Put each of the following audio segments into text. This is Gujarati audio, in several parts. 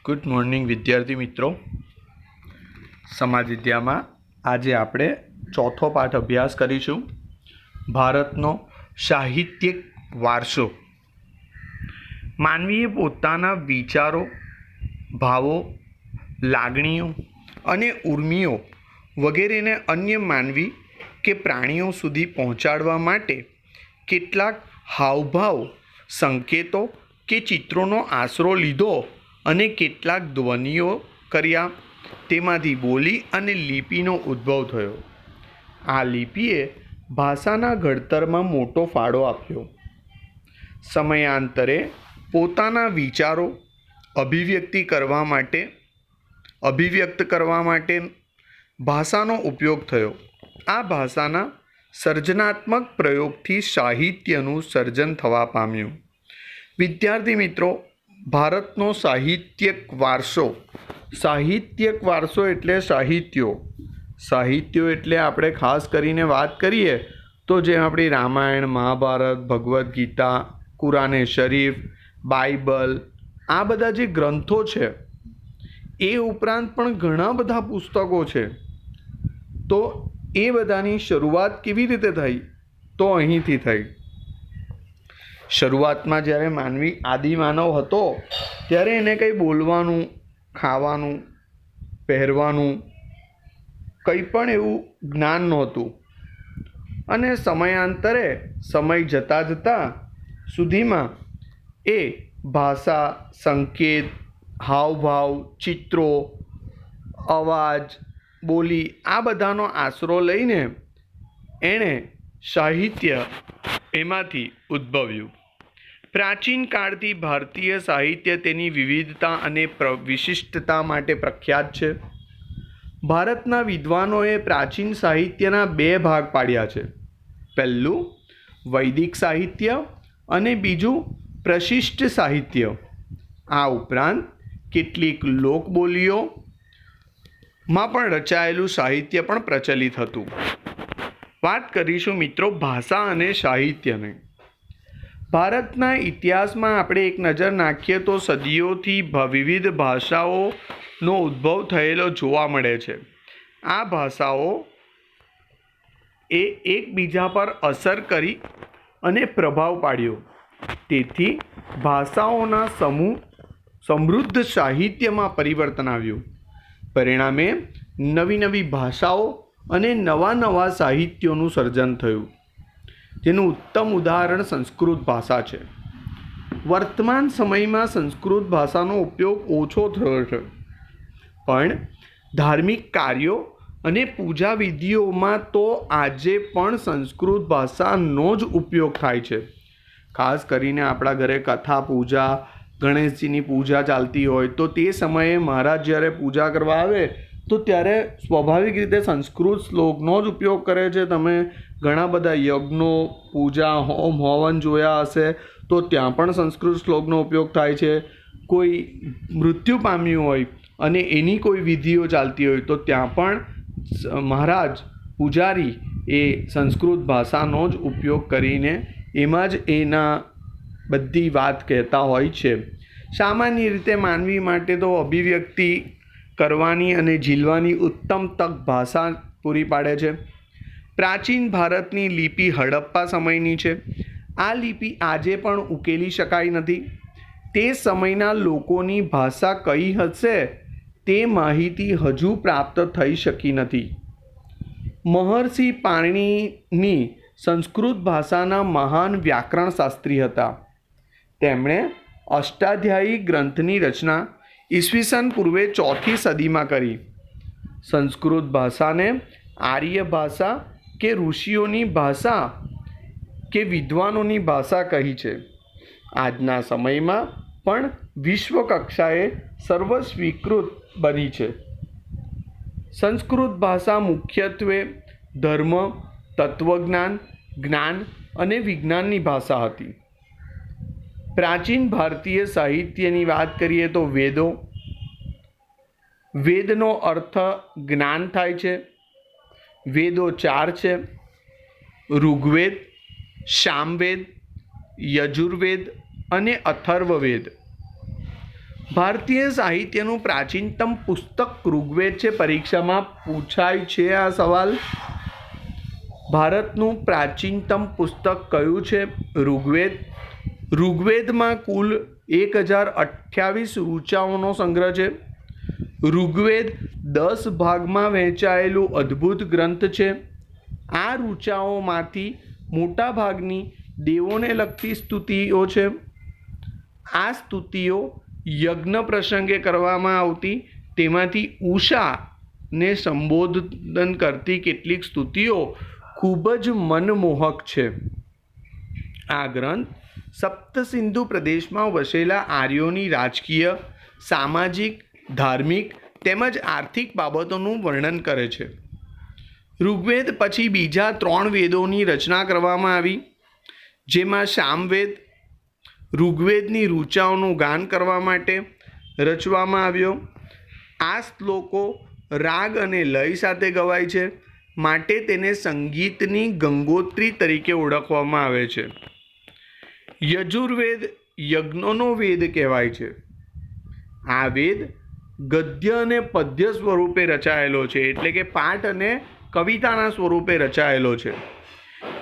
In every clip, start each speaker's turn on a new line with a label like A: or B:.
A: ગુડ મોર્નિંગ વિદ્યાર્થી મિત્રો. સમાજ વિદ્યામાં આજે આપણે ચોથો પાઠ અભ્યાસ કરીશું. ભારતનો સાહિત્યિક વારસો. માનવીએ પોતાના વિચારો, ભાવો, લાગણીઓ અને ઉર્મિઓ વગેરેને અન્ય માનવી કે પ્રાણીઓ સુધી પહોંચાડવા માટે કેટલાક હાવભાવ, સંકેતો કે ચિત્રોનો આશરો લીધો અને કેટલાક ધ્વનિઓ કર્યા. તેમાંથી બોલી અને લિપિનો ઉદ્ભવ થયો. આ લિપિએ ભાષાના ઘડતરમાં મોટો ફાળો આપ્યો. સમયાંતરે પોતાના વિચારો અભિવ્યક્ત કરવા માટે ભાષાનો ઉપયોગ થયો. આ ભાષાના સર્જનાત્મક પ્રયોગથી સાહિત્યનું સર્જન થવા પામ્યું. વિદ્યાર્થી મિત્રો, ભારતનો સાહિત્યિક વારસો. સાહિત્યિક વારસો એટલે સાહિત્યો એટલે આપણે ખાસ કરીને વાત કરીએ તો જે આપણી રામાયણ, મહાભારત, ભગવદ્ ગીતા, કુરાને શરીફ, બાઇબલ, આ બધા જે ગ્રંથો છે એ ઉપરાંત પણ ઘણા બધા પુસ્તકો છે. તો એ બધાની શરૂઆત કેવી રીતે થઈ? તો અહીંથી થઈ. શરૂઆતમાં જ્યારે માનવી આદિમાનવ હતો ત્યારે એને કંઈ બોલવાનું, ખાવાનું, પહેરવાનું કંઈ પણ એવું જ્ઞાન નહોતું. અને સમયાંતરે સમય જતાં સુધીમાં એ ભાષા, સંકેત, હાવભાવ, ચિત્રો, અવાજ, બોલી આ બધાનો આશરો લઈને એણે સાહિત્ય એમાંથી ઉદ્ભવ્યું. પ્રાચીન કાળથી ભારતીય સાહિત્ય તેની વિવિધતા અને વિશિષ્ટતા માટે પ્રખ્યાત છે. ભારતના વિદ્વાનોએ પ્રાચીન સાહિત્યના બે ભાગ પાડ્યા છે. પહેલું વૈદિક સાહિત્ય અને બીજું પ્રશિષ્ટ સાહિત્ય. આ ઉપરાંત કેટલીક લોકબોલીઓમાં પણ રચાયેલું સાહિત્ય પણ પ્રચલિત હતું. વાત કરીશું મિત્રો ભાષા અને સાહિત્યની. ભારતના ઇતિહાસમાં આપણે એક નજર નાખીએ તો સદીઓથી વિવિધ ભાષાઓનો ઉદ્ભવ થયેલો જોવા મળે છે. આ ભાષાઓ એ એકબીજા પર અસર કરી અને પ્રભાવ પાડ્યો. તેથી ભાષાઓના સમૃદ્ધ સાહિત્યમાં પરિવર્તન આવ્યું. પરિણામે નવી ભાષાઓ અને નવા સાહિત્યોનું સર્જન થયું. જેનું ઉત્તમ ઉદાહરણ સંસ્કૃત ભાષા છે. વર્તમાન સમયમાં સંસ્કૃત ભાષાનો ઉપયોગ ઓછો થયો છે, પણ ધાર્મિક કાર્યો અને પૂજા વિધિઓમાં તો આજે પણ સંસ્કૃત ભાષાનો જ ઉપયોગ થાય છે. ખાસ કરીને આપણા ઘરે કથા, પૂજા, ગણેશજીની પૂજા ચાલતી હોય તો તે સમયે મહારાજ જ્યારે પૂજા કરવા આવે તો ત્યારે સ્વાભાવિક રીતે સંસ્કૃત શ્લોકનો જ ઉપયોગ કરે છે. તમે ઘણા બધા યજ્ઞો, પૂજા, હોમ હવન જોયા હશે તો ત્યાં પણ સંસ્કૃત શ્લોકનો ઉપયોગ થાય છે. કોઈ મૃત્યુ પામ્યું હોય અને એની કોઈ વિધિઓ ચાલતી હોય તો ત્યાં પણ મહારાજ, પૂજારી એ સંસ્કૃત ભાષાનો જ ઉપયોગ કરીને એમાં જ એના બધી વાત કહેતા હોય છે. સામાન્ય રીતે માનવી માટે તો અભિવ્યક્તિ કરવાની અને ઝીલવાની ઉત્તમ તક ભાષા પૂરી પાડે છે. પ્રાચીન ભારતની લિપિ હડપ્પા સમયની છે. આ લિપિ આજે પણ ઉકેલી શકાઈ નથી. તે સમયના લોકોની ભાષા કઈ હશે તે માહિતી હજુ પ્રાપ્ત થઈ શકી નથી. મહર્ષિ પાણિની સંસ્કૃત ભાષાના મહાન વ્યાકરણ શાસ્ત્રી હતા. તેમણે અષ્ટાધ્યાયી ગ્રંથની રચના ઈસવીસન પૂર્વે 4મી સદીમાં કરી. સંસ્કૃત ભાષાને આર્ય ભાષા કે ઋષિઓની ભાષા કે વિદ્વાનોની ભાષા કહી છે. આજના સમયમાં પણ વિશ્વ કક્ષાએ સર્વસ્વીકૃત બની છે. સંસ્કૃત ભાષા મુખ્યત્વે ધર્મ, તત્વજ્ઞાન, જ્ઞાન અને વિજ્ઞાનની ભાષા હતી. પ્રાચીન ભારતીય સાહિત્યની વાત કરીએ તો વેદનો અર્થ જ્ઞાન થાય છે. વેદો 4 છે: ઋગ્વેદ, સામવેદ, યજુર્વેદ અને અથર્વવેદ. ભારતીય સાહિત્યનું પ્રાચીનતમ પુસ્તક ઋગ્વેદ છે. પરીક્ષામાં પૂછાય છે આ સવાલ. ભારતનું પ્રાચીનતમ પુસ્તક કયું છે? ઋગ્વેદ. ઋગ્વેદમાં કુલ 1028 ઋચાઓનો સંગ્રહ છે. ઋગ્વેદ 10 ભાગમાં વહેંચાયેલું અદ્ભુત ગ્રંથ છે. આ ઋચાઓમાંથી મોટા ભાગની દેવોને લગતી સ્તુતિઓ છે. આ સ્તુતિઓ યજ્ઞ પ્રસંગે કરવામાં આવતી. તેમાંથી ઉષાને સંબોધન કરતી કેટલીક સ્તુતિઓ ખૂબ જ મનમોહક છે. આ ગ્રંથ સપ્તસિંધુ પ્રદેશમાં વસેલા આર્યોની રાજકીય, સામાજિક, ધાર્મિક તેમજ આર્થિક બાબતોનું વર્ણન કરે છે. ઋગ્વેદ પછી બીજા 3 વેદોની રચના કરવામાં આવી, જેમાં સામવેદ ઋગ્વેદની ઋચાઓનું ગાન કરવા માટે રચવામાં આવ્યો. આ શ્લોકો રાગ અને લય સાથે ગવાય છે, માટે તેને સંગીતની ગંગોત્રી તરીકે ઓળખવામાં આવે છે. યજુર્વેદ યજ્ઞોનો વેદ કહેવાય છે. આ વેદ ગદ્ય અને પદ્ય સ્વરૂપે રચાયેલો છે, એટલે કે પાઠ અને કવિતાના સ્વરૂપે રચાયેલો છે.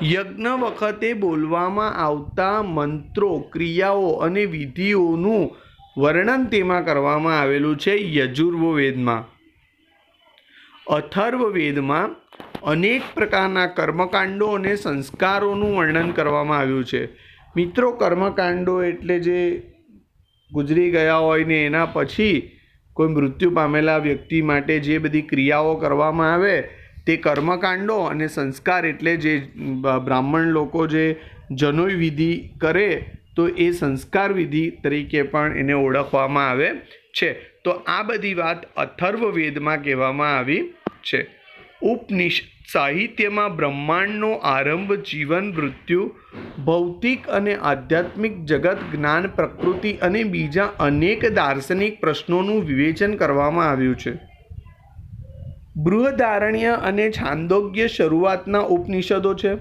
A: યજ્ઞ વખતે બોલવામાં આવતા મંત્રો, ક્રિયાઓ અને વિધિઓનું વર્ણન તેમાં કરવામાં આવેલું છે. યજુર્વેદમાં. અથર્વવેદમાં અનેક પ્રકારના કર્મકાંડો અને સંસ્કારોનું વર્ણન કરવામાં આવ્યું છે. મિત્રો, કર્મકાંડો એટલે જે ગુજરી ગયા હોય ને એના પછી કોઈ મૃત્યુ પામેલા વ્યક્તિ માટે જે બધી ક્રિયાઓ કરવામાં આવે તે કર્મકાંડો, અને સંસ્કાર એટલે જે બ્રાહ્મણ લોકો જે જનોઈ વિધિ કરે તો એ સંસ્કાર વિધિ તરીકે પણ એને ઓળખવામાં આવે છે. તો આ બધી વાત અથર્વવેદમાં કહેવામાં આવી છે. ઉપનિષદ સાહિત્યમાં બ્રહ્માંડનો આરંભ, જીવન, મૃત્યુ, ભૌતિક અને આધ્યાત્મિક જગત, જ્ઞાન, પ્રકૃતિ અને બીજા અનેક દાર્શનિક પ્રશ્નોનું વિવેચન કરવામાં આવ્યું છે. બૃહદારણ્ય અને છાંદોગ્ય શરૂઆતના ઉપનિષદો છે.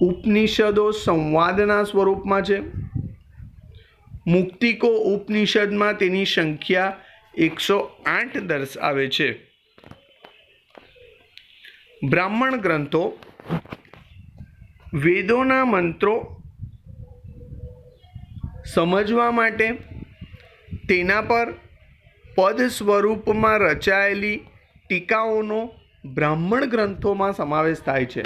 A: ઉપનિષદો સંવાદના સ્વરૂપમાં છે. મુક્તિકો ઉપનિષદમાં તેની સંખ્યા 108 દર્શાવે છે. બ્રાહ્મણ ગ્રંથો વેદોના મંત્રો સમજવા માટે તેના પર પદ સ્વરૂપમાં રચાયેલી ટીકાઓનો બ્રાહ્મણ ગ્રંથોમાં સમાવેશ થાય છે.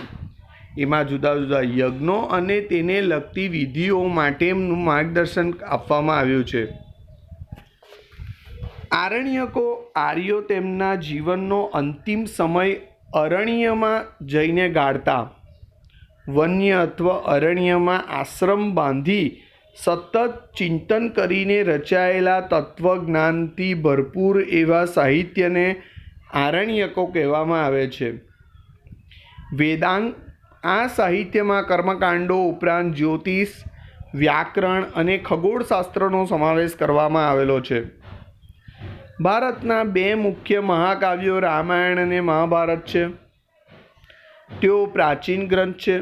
A: એમાં જુદા જુદા યજ્ઞો અને તેને લગતી વિધિઓ માટેનું માર્ગદર્શન આપવામાં આવ્યું છે. આર્યો તેમના જીવનનો અંતિમ સમય અરણ્યમાં જઈને ગાળતા. વન્ય અથવા અરણ્યમાં આશ્રમ બાંધી સતત ચિંતન કરીને રચાયેલા તત્વજ્ઞાનથી ભરપૂર એવા સાહિત્યને આરણ્યકો કહેવામાં આવે છે. વેદાંગ આ સાહિત્યમાં કર્મકાંડો ઉપરાંત જ્યોતિષ, વ્યાકરણ અને ખગોળશાસ્ત્રનો સમાવેશ કરવામાં આવેલો છે. ભારતના 2 મુખ્ય મહાકાવ્યો રામાયણ અને મહાભારત છે. તેઓ પ્રાચીન ગ્રંથ છે.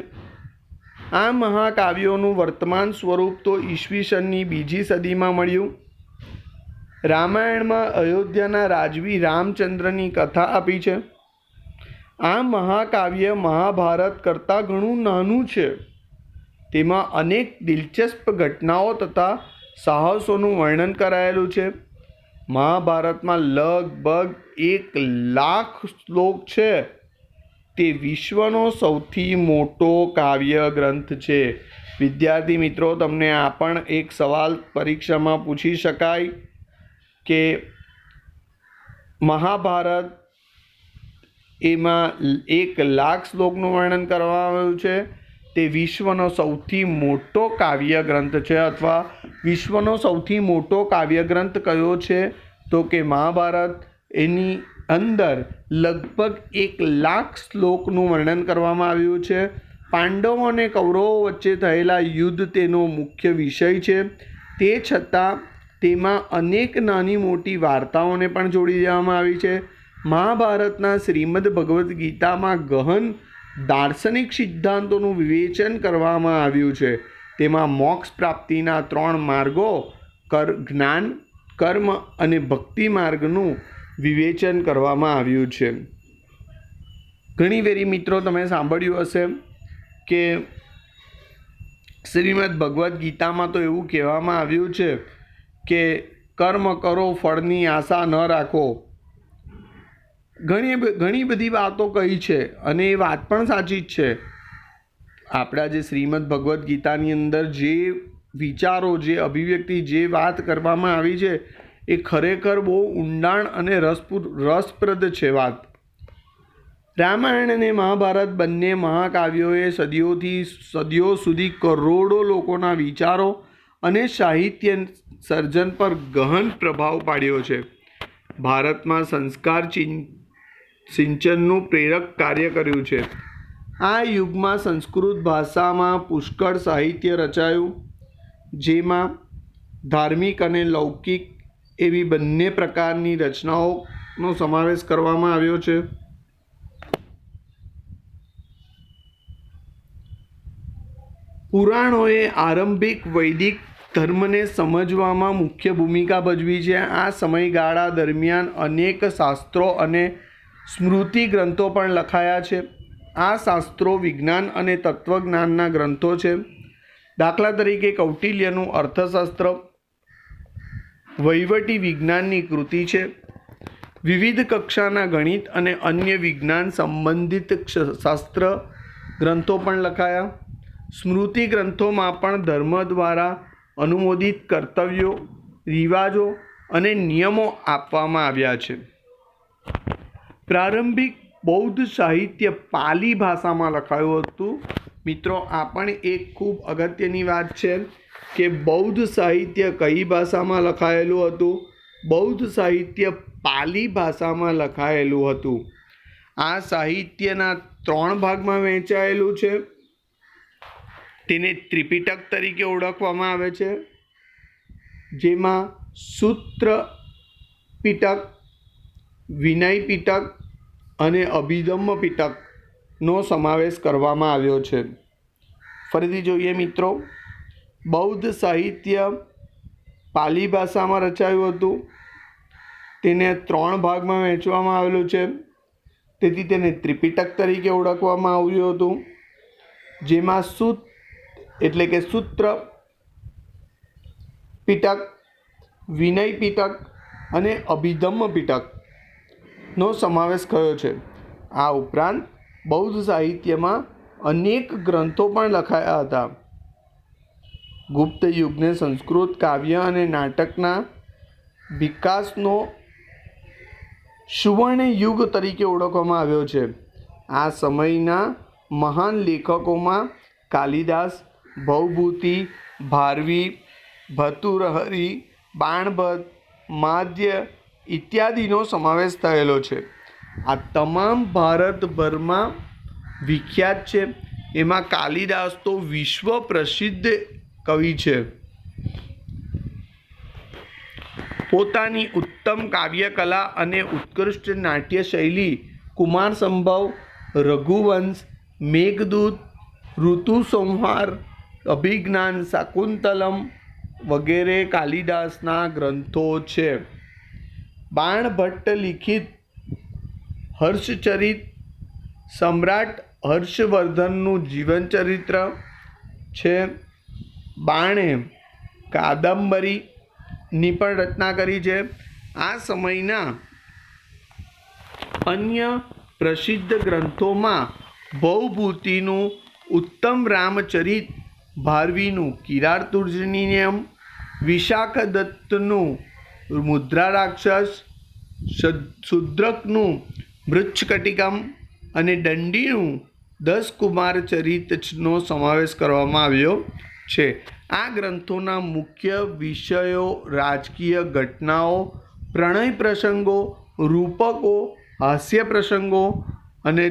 A: આ મહાકાવ્યોનું વર્તમાન સ્વરૂપ તો ઈસવીસનની 2જી સદીમાં મળ્યું. રામાયણમાં અયોધ્યાના રાજવી રામચંદ્રની કથા આપી છે. આ મહાકાવ્ય મહાભારત કરતાં ઘણું નાનું છે. તેમાં અનેક દિલચસ્પ ઘટનાઓ તથા સાહસોનું વર્ણન કરાયેલું છે. મહાભારતમાં લગભગ 1,00,000 શ્લોક છે. તે વિશ્વનો સૌથી મોટો કાવ્ય ગ્રંથ છે. વિદ્યાર્થી મિત્રો, તમને આ પણ એક સવાલ પરીક્ષામાં પૂછી શકાય કે મહાભારત એમાં 1,00,000 શ્લોકનું વર્ણન કરવામાં આવ્યું છે. તે વિશ્વનો સૌથી મોટો કાવ્ય ગ્રંથ છે, અથવા વિશ્વનો સૌથી મોટો કાવ્ય ગ્રંથ કયો છે તો કે મહાભારત. એની અંદર લગભગ 1,00,000 શ્લોકનું વર્ણન કરવામાં આવ્યું છે. પાંડવો અને કૌરવો વચ્ચે થયેલા યુદ્ધ તેનો મુખ્ય વિષય છે. તે છતાં તેમાં અનેક નાની મોટી વાર્તાઓને પણ જોડી દેવામાં આવી છે. મહાભારતના શ્રીમદ ભગવદ્ ગીતામાં ગહન દાર્શનિક સિદ્ધાંતોનું વિવેચન કરવામાં આવ્યું છે. તેમાં મોક્ષ પ્રાપ્તિના 3 માર્ગો જ્ઞાન, કર્મ અને ભક્તિ માર્ગનું વિવેચન કરવામાં આવ્યું છે. ઘણી વેરી મિત્રો તમે સાંભળ્યું હશે કે શ્રીમદ ભગવદ્ ગીતામાં તો એવું કહેવામાં આવ્યું છે કે કર્મ કરો, ફળની આશા ન રાખો. ઘણી બધી વાતો કહી છે અને એ વાત પણ સાચી જ છે. આપણા જે શ્રીમદ ભગવદ્ ગીતાની અંદર જે વિચારો, જે અભિવ્યક્તિ, જે વાત કરવામાં આવી છે એ ખરેખર બહુ ઊંડાણ અને રસપ્રદ છે વાત. રામાયણ અને મહાભારત બંને મહાકાવ્યોએ સદીઓ સુધી કરોડો લોકોના વિચારો અને સાહિત્ય સર્જન પર ગહન પ્રભાવ પાડ્યો છે. ભારતમાં સંસ્કાર સિંચનનું પ્રેરક કાર્ય કર્યું છે. આ યુગમાં સંસ્કૃત ભાષામાં પુષ્કળ સાહિત્ય રચાયું, જેમાં ધાર્મિક અને લૌકિક એવી બંને પ્રકારની રચનાઓનો સમાવેશ કરવામાં આવ્યો છે. પુરાણોએ આરંભિક વૈદિક ધર્મને સમજવામાં મુખ્ય ભૂમિકા ભજવી છે. આ સમયગાળા દરમિયાન અનેક શાસ્ત્રો અને સ્મૃતિ ગ્રંથો પણ લખાયા છે. આ શાસ્ત્રો વિજ્ઞાન અને તત્વજ્ઞાનના ગ્રંથો છે. દાખલા તરીકે કૌટિલ્યનું અર્થશાસ્ત્ર વહીવટી વિજ્ઞાનની કૃતિ છે. વિવિધ કક્ષાના ગણિત અને અન્ય વિજ્ઞાન સંબંધિત શાસ્ત્ર ગ્રંથો પણ લખાયા. સ્મૃતિ ગ્રંથોમાં પણ ધર્મ દ્વારા અનુમોદિત કર્તવ્યો, રિવાજો અને નિયમો આપવામાં આવ્યા છે. પ્રારંભિક બૌદ્ધ સાહિત્ય પાલી ભાષામાં લખાયું હતું. મિત્રો, આ પણ એક ખૂબ અગત્યની વાત છે કે બૌદ્ધ સાહિત્ય કઈ ભાષામાં લખાયેલું હતું? બૌદ્ધ સાહિત્ય પાલી ભાષામાં લખાયેલું હતું. આ સાહિત્યના 3 ભાગમાં વહેંચાયેલું છે. તેને ત્રિપિટક તરીકે ઓળખવામાં આવે છે, જેમાં સૂત્ર પિટક, વિનય પિટક અને અભિધમ્મ પિટકનો સમાવેશ કરવામાં આવ્યો છે. ફરીથી જોઈએ મિત્રો, બૌદ્ધ સાહિત્ય પાલી ભાષામાં રચાયું હતું. તેને 3 ભાગમાં વહેંચવામાં આવેલું છે. તેથી તેને ત્રિપિટક તરીકે ઓળખવામાં આવ્યું હતું, જેમાં સૂત્ર પિટક, વિનય પિટક અને અભિધમ્મ પિટકનો સમાવેશ થયો છે. આ ઉપરાંત બૌદ્ધ સાહિત્યમાં અનેક ગ્રંથો પણ લખાયા હતા. ગુપ્ત યુગને સંસ્કૃત કાવ્ય અને નાટકના વિકાસનો સુવર્ણ યુગ તરીકે ઓળખવામાં આવ્યો છે. આ સમયના મહાન લેખકોમાં કાલિદાસ, ભવભૂતિ, ભારવી, ભર્તૃહરિ, બાણભટ્ટ, માધ્ય ઇત્યાદિનો સમાવેશ થયેલો છે. આ તમામ ભારતભરમાં વિખ્યાત છે. એમાં કાલિદાસ તો વિશ્વ પ્રસિદ્ધ કવિ છે. પોતાની ઉત્તમ કાવ્યકલા અને ઉત્કૃષ્ટ નાટ્ય શૈલી કુમાર સંભવ, રઘુવંશ, મેઘદૂત, ઋતુસંહાર, અભિજ્ઞાન, શાકુંતલમ વગેરે કાલિદાસના ગ્રંથો છે. બાણભટ્ટ લિખિત હર્ષચરિત સમ્રાટ હર્ષવર્ધનનું જીવનચરિત્ર છે. બાણે કાદંબરીની પણ રચના કરી છે. આ સમયના અન્ય પ્રસિદ્ધ ગ્રંથોમાં ભવભૂતિનું ઉત્તમ રામચરિત, ભારવીનું કિરાતુર્જનિયમ, વિશાખદત્તનું મુદ્રા રાક્ષસ, શુદ્રકનું મૃચ્છકટિકમ અને દંડીનું 10 કુમાર ચરિતનો સમાવેશ કરવામાં આવ્યો છે. આ ગ્રંથોના મુખ્ય વિષયો રાજકીય ઘટનાઓ, પ્રણય પ્રસંગો, રૂપકો, હાસ્ય પ્રસંગો અને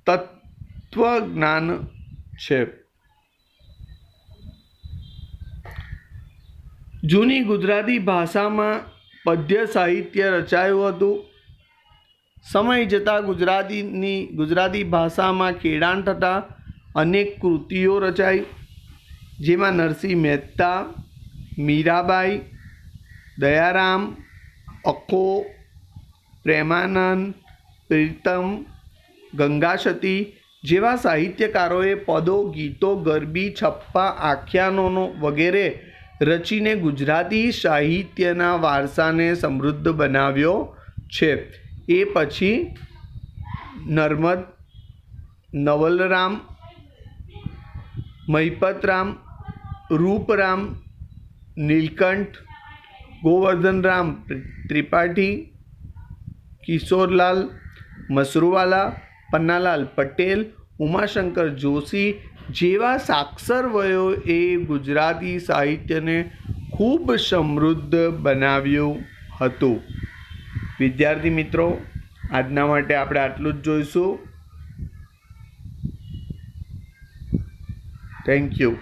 A: તત્વજ્ઞાન છે. જૂની ગુજરાતી ભાષામાં પદ્ય સાહિત્ય રચાયું હતું. સમય જતાં ગુજરાતી ભાષામાં ખેડાણ થતાં અનેક કૃતિઓ રચાઈ, જેમાં નરસિંહ મહેતા, મીરાબાઈ, દયારામ, અખો, પ્રેમાનંદ, પ્રીતમ, ગંગાસતી જેવા સાહિત્યકારોએ પદો, ગીતો, ગરબી, છપ્પા, આખ્યાનો વગેરે રચીને ગુજરાતી સાહિત્યના વારસાને સમૃદ્ધ બનાવ્યો છે. એ પછી નર્મદ, નવલરામ, મહિપતરામ, રૂપરામ, નીલકંઠ, ગોવર્ધનરામ ત્રિપાઠી, કિશોરલાલ મસરૂવાલા, પન્નાલાલ પટેલ, ઉમાશંકર જોશી જેવા સાક્ષરવયોએ ગુજરાતી સાહિત્યને ખૂબ સમૃદ્ધ બનાવ્યું હતું. વિદ્યાર્થી મિત્રો, આજના માટે આપણે આટલું જ જોઈશું. Thank you.